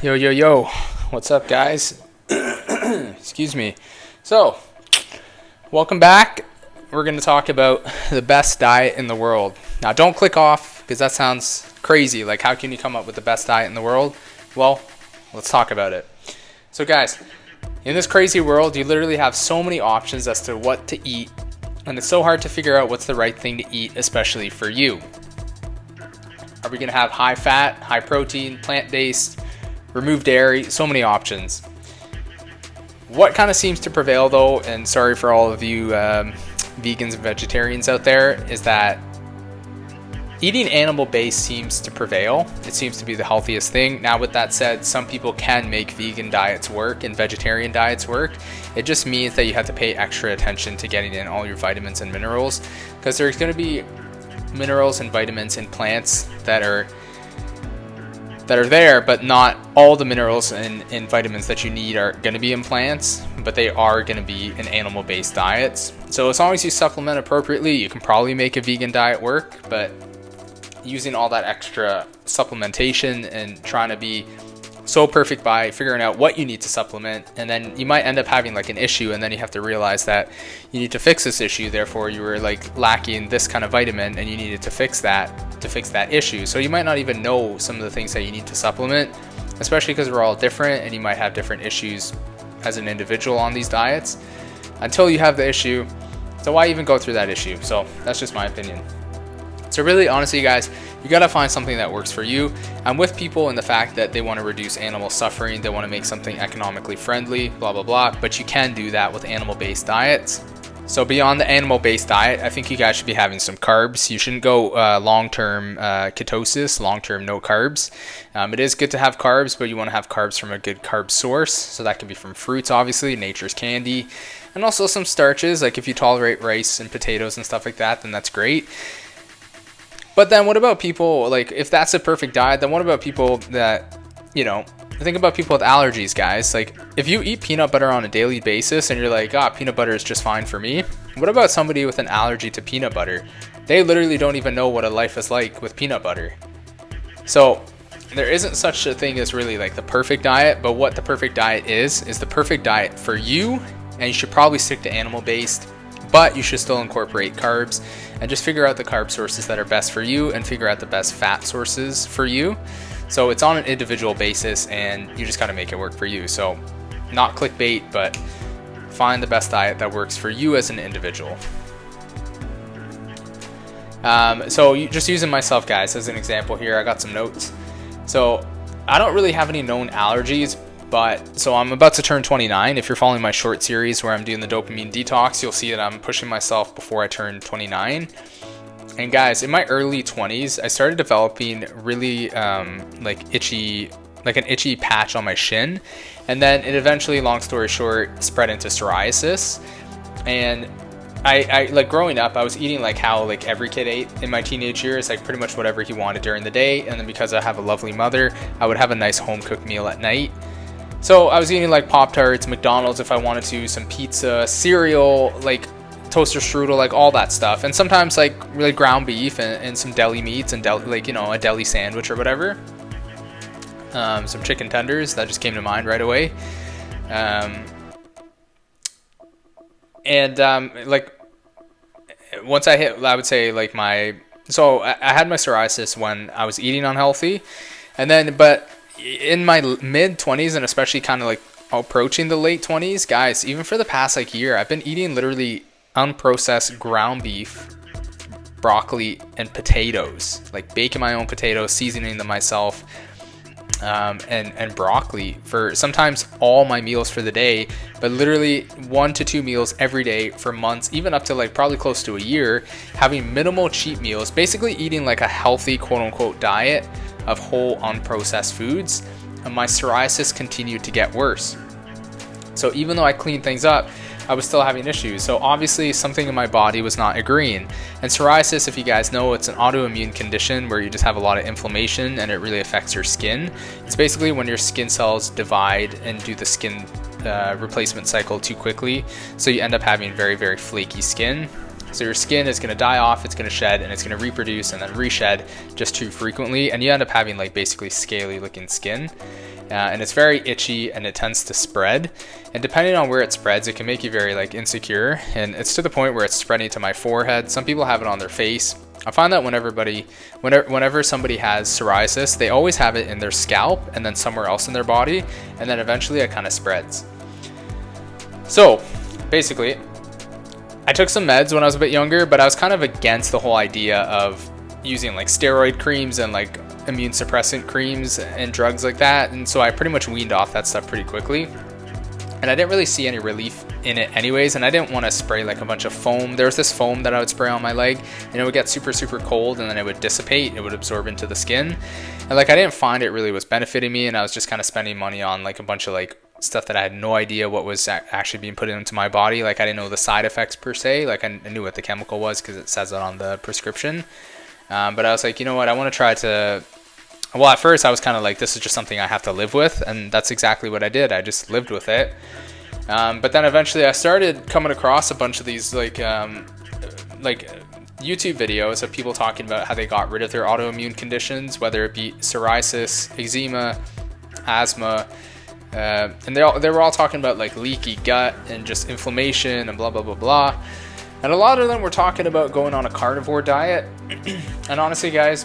Yo, yo, yo. What's up, guys? Excuse me. So, welcome back. We're going to talk about the best diet in the world. Now, don't click off because that sounds crazy. Like, how can you come up with the best diet in the world? Well, let's talk about it. So, guys, in this crazy world, you literally have so many options as to what to eat, and it's so hard to figure out what's the right thing to eat, especially for you. Are we going to have high fat, high protein, plant-based, remove dairy? So many options. What kind of seems to prevail, though, and sorry for all of you vegans and vegetarians out there, is that eating animal-based seems to prevail. It seems to be the healthiest thing. Now, with that said, some people can make vegan diets work and vegetarian diets work. It just means that you have to pay extra attention to getting in all your vitamins and minerals, because there's going to be minerals and vitamins in plants that are there, but not all the minerals and vitamins that you need are going to be in plants, but they are going to be in animal-based diets. So as long as you supplement appropriately, you can probably make a vegan diet work, but using all that extra supplementation and trying to be so perfect by figuring out what you need to supplement, and then you might end up having like an issue, and then you have to realize that you need to fix this issue, therefore you were like lacking this kind of vitamin and you needed to fix that issue. So you might not even know some of the things that you need to supplement, especially because we're all different and you might have different issues as an individual on these diets until you have the issue. So why even go through that issue? So that's just my opinion. So really, honestly, guys, you got to find something that works for you. I'm with people in the fact that they want to reduce animal suffering. They want to make something economically friendly, blah, blah, blah. But you can do that with animal-based diets. So beyond the animal-based diet, I think you guys should be having some carbs. You shouldn't go long-term ketosis, long-term no carbs. It is good to have carbs, but you want to have carbs from a good carb source. So that can be from fruits, obviously, nature's candy, and also some starches. Like if you tolerate rice and potatoes and stuff like that, then that's great. But then what about people, like, if that's a perfect diet, then what about people that, think about people with allergies, guys. Like, if you eat peanut butter on a daily basis and you're like, peanut butter is just fine for me. What about somebody with an allergy to peanut butter? They literally don't even know what a life is like with peanut butter. So there isn't such a thing as really like the perfect diet, but what the perfect diet is the perfect diet for you, and you should probably stick to animal-based, but you should still incorporate carbs and just figure out the carb sources that are best for you and figure out the best fat sources for you. So it's on an individual basis and you just got to make it work for you. So not clickbait, but find the best diet that works for you as an individual. So just using myself, guys, as an example here, I got some notes. So I don't really have any known allergies, but so I'm about to turn 29. If you're following my short series where I'm doing the dopamine detox, you'll see that I'm pushing myself before I turn 29. And guys, in my early 20s, I started developing really like an itchy patch on my shin. And then it eventually, long story short, spread into psoriasis. And I like growing up, I was eating like how like every kid ate in my teenage years, like pretty much whatever he wanted during the day. And then because I have a lovely mother, I would have a nice home cooked meal at night. So I was eating like Pop-Tarts, McDonald's if I wanted to, some pizza, cereal, like toaster strudel, like all that stuff. And sometimes like really ground beef and some deli meats and a deli sandwich or whatever. Some chicken tenders, that just came to mind right away. Like once I hit, I would say like I had my psoriasis when I was eating unhealthy. And then, but in my mid 20s and especially kind of like approaching the late 20s, guys, even for the past like year, I've been eating literally unprocessed ground beef, broccoli, and potatoes, like baking my own potatoes, seasoning them myself, and broccoli for sometimes all my meals for the day, but literally 1 to 2 meals every day for months, even up to like probably close to a year, having minimal cheat meals, basically eating like a healthy quote unquote diet of whole unprocessed foods. And my psoriasis continued to get worse. So even though I cleaned things up, I was still having issues. So obviously something in my body was not agreeing. And psoriasis, if you guys know, it's an autoimmune condition where you just have a lot of inflammation and it really affects your skin. It's basically when your skin cells divide and do the skin replacement cycle too quickly. So you end up having very, very flaky skin. So your skin is going to die off, it's going to shed, and it's going to reproduce and then reshed just too frequently. And you end up having like basically scaly looking skin. and it's very itchy and it tends to spread. And depending on where it spreads, it can make you very like insecure. And it's to the point where it's spreading to my forehead. Some people have it on their face. I find that whenever somebody has psoriasis, they always have it in their scalp and then somewhere else in their body, and then eventually it kind of spreads. So basically, I took some meds when I was a bit younger, but I was kind of against the whole idea of using like steroid creams and like immune suppressant creams and drugs like that. And so I pretty much weaned off that stuff pretty quickly. And I didn't really see any relief in it anyways, and I didn't want to spray like a bunch of foam. There was this foam that I would spray on my leg, and it would get super, super cold, and then it would dissipate, it would absorb into the skin. And like I didn't find it really was benefiting me, and I was just kind of spending money on like a bunch of like stuff that I had no idea what was actually being put into my body. Like I didn't know the side effects per se. Like I knew what the chemical was because it says it on the prescription. But I was like, you know what, I want to try to... Well, at first I was kind of like, this is just something I have to live with, and that's exactly what I did. I just lived with it. But then eventually I started coming across a bunch of these like YouTube videos of people talking about how they got rid of their autoimmune conditions, whether it be psoriasis, eczema, asthma, and they were all talking about like leaky gut and just inflammation and blah, blah, blah, blah. And a lot of them were talking about going on a carnivore diet. And honestly, guys,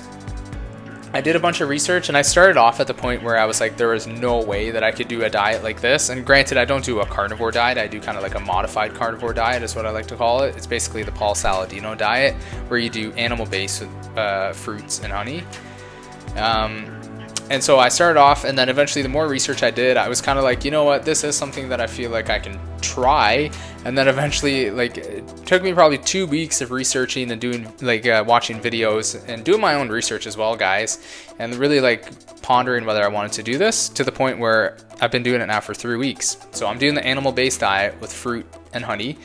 I did a bunch of research, and I started off at the point where I was like, there was no way that I could do a diet like this. And granted, I don't do a carnivore diet. I do kind of like a modified carnivore diet is what I like to call it. It's basically the Paul Saladino diet, where you do animal-based with fruits and honey. And so I started off, and then eventually the more research I did, I was kind of like, you know what, this is something that I feel like I can try. And then eventually, like, it took me probably 2 weeks of researching and doing like watching videos and doing my own research as well, guys, and really like pondering whether I wanted to do this, to the point where I've been doing it now for 3 weeks. So I'm doing the animal-based diet with fruit and honey.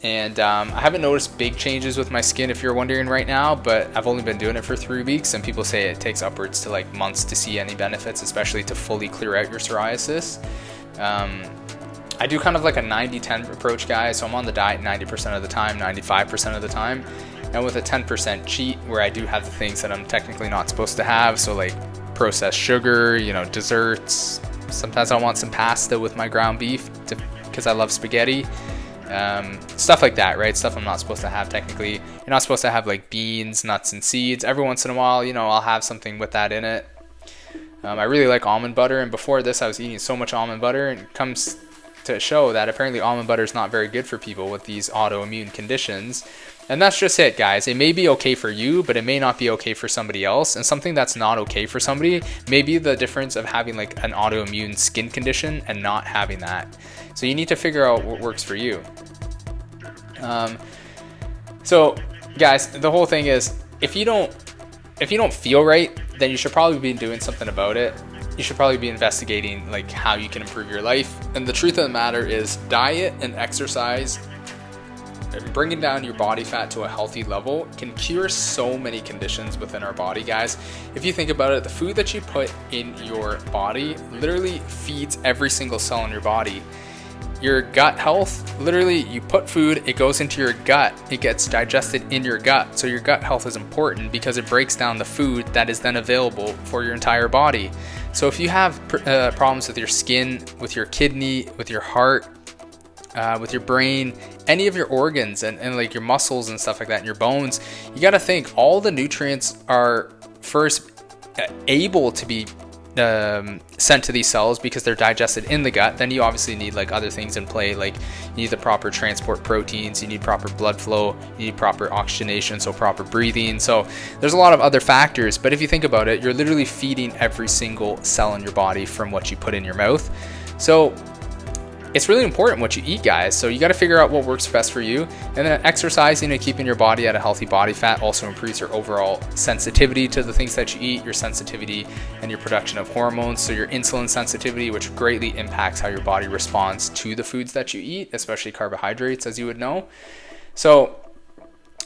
And I haven't noticed big changes with my skin, if you're wondering right now, but I've only been doing it for 3 weeks, and people say it takes upwards to like months to see any benefits, especially to fully clear out your psoriasis. I do kind of like a 90-10 approach, guys, so I'm on the diet 90% of the time, 95% of the time, and with a 10% cheat where I do have the things that I'm technically not supposed to have, so like processed sugar, you know, desserts. Sometimes I want some pasta with my ground beef because I love spaghetti. Stuff like that, right? Stuff I'm not supposed to have technically. You're not supposed to have like beans, nuts, and seeds. Every once in a while, you know, I'll have something with that in it. I really like almond butter, and before this I was eating so much almond butter, and it comes to show that apparently almond butter is not very good for people with these autoimmune conditions. And that's just it, guys. It may be okay for you, but it may not be okay for somebody else. And something that's not okay for somebody may be the difference of having like an autoimmune skin condition and not having that. So you need to figure out what works for you. So guys, the whole thing is, if you don't feel right, then you should probably be doing something about it. You should probably be investigating like how you can improve your life. And the truth of the matter is, diet and exercise, bringing down your body fat to a healthy level, can cure so many conditions within our body, guys. If you think about it, the food that you put in your body literally feeds every single cell in your body. Your gut health, literally you put food, it goes into your gut, it gets digested in your gut. So your gut health is important because it breaks down the food that is then available for your entire body. So if you have problems with your skin, with your kidney, with your heart, with your brain, any of your organs and like your muscles and stuff like that, and your bones, you got to think all the nutrients are first able to be sent to these cells because they're digested in the gut. Then you obviously need like other things in play, like you need the proper transport proteins, you need proper blood flow, you need proper oxygenation, so proper breathing. So there's a lot of other factors, but if you think about it, you're literally feeding every single cell in your body from what you put in your mouth. So it's really important what you eat, guys. So you got to figure out what works best for you. And then exercising and keeping your body at a healthy body fat also improves your overall sensitivity to the things that you eat, your sensitivity and your production of hormones. So your insulin sensitivity, which greatly impacts how your body responds to the foods that you eat, especially carbohydrates, as you would know. So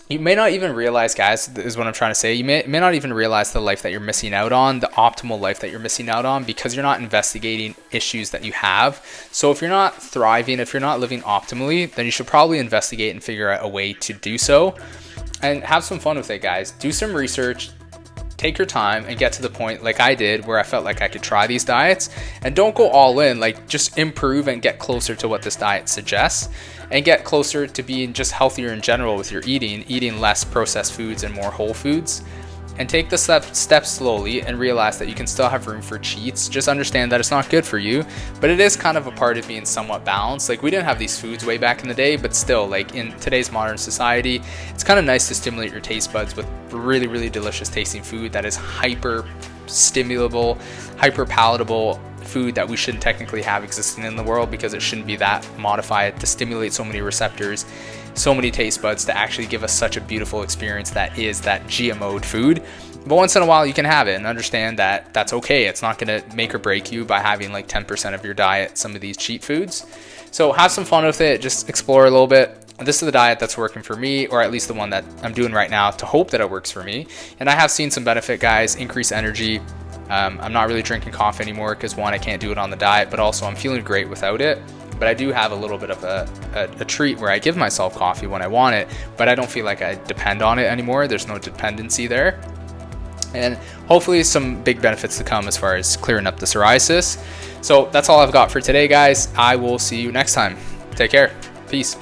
you may not even realize, guys, is what I'm trying to say. You may not even realize the life that you're missing out on, the optimal life that you're missing out on, because you're not investigating issues that you have. So if you're not thriving, if you're not living optimally, then you should probably investigate and figure out a way to do so. And have some fun with it, guys. Do some research. take your time and get to the point like I did where I felt like I could try these diets, and don't go all in. Like, just improve and get closer to what this diet suggests, and get closer to being just healthier in general with your eating less processed foods and more whole foods. And take the step slowly and realize that you can still have room for cheats. Just understand that it's not good for you, but it is kind of a part of being somewhat balanced. Like, we didn't have these foods way back in the day, but still, like, in today's modern society, it's kind of nice to stimulate your taste buds with really, really delicious tasting food that is hyper stimulable, hyper palatable food that we shouldn't technically have existing in the world, because it shouldn't be that modified to stimulate so many receptors, so many taste buds, to actually give us such a beautiful experience that is that GMO'd food. But once in a while you can have it, and understand that that's okay. It's not going to make or break you by having like 10% of your diet some of these cheat foods. So have some fun with it, just explore a little bit. This is the diet that's working for me, or at least the one that I'm doing right now, to hope that it works for me. And I have seen some benefit, guys. Increased energy. I'm not really drinking coffee anymore because, one, I can't do it on the diet, but also I'm feeling great without it. But I do have a little bit of a treat where I give myself coffee when I want it, but I don't feel like I depend on it anymore. There's no dependency there. And hopefully some big benefits to come as far as clearing up the psoriasis. So that's all I've got for today, guys. I will see you next time. Take care. Peace.